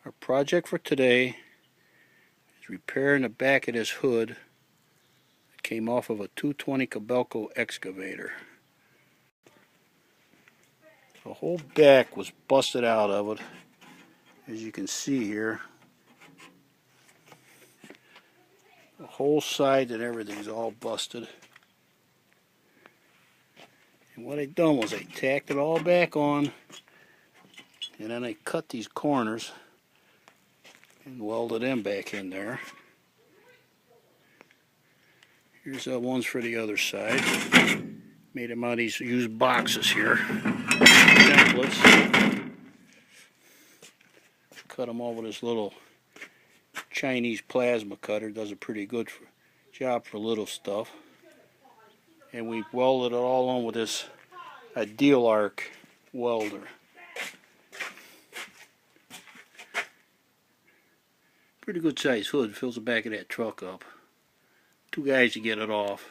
Our project for today is repairing the back of this hood that came off of a 220 Kobelco excavator. The whole back was busted out of it, as you can see here. The whole side and everything's all busted. And what I done was I tacked it all back on, and then I cut these corners and welded them back in there. Here's the ones for the other side. Made them out of these used boxes here. Templates. Cut them all with this little Chinese plasma cutter. Does a pretty good job for little stuff. And we welded it all on with this Ideal Arc welder. Pretty good size hood, fills the back of that truck up. 2 guys to get it off.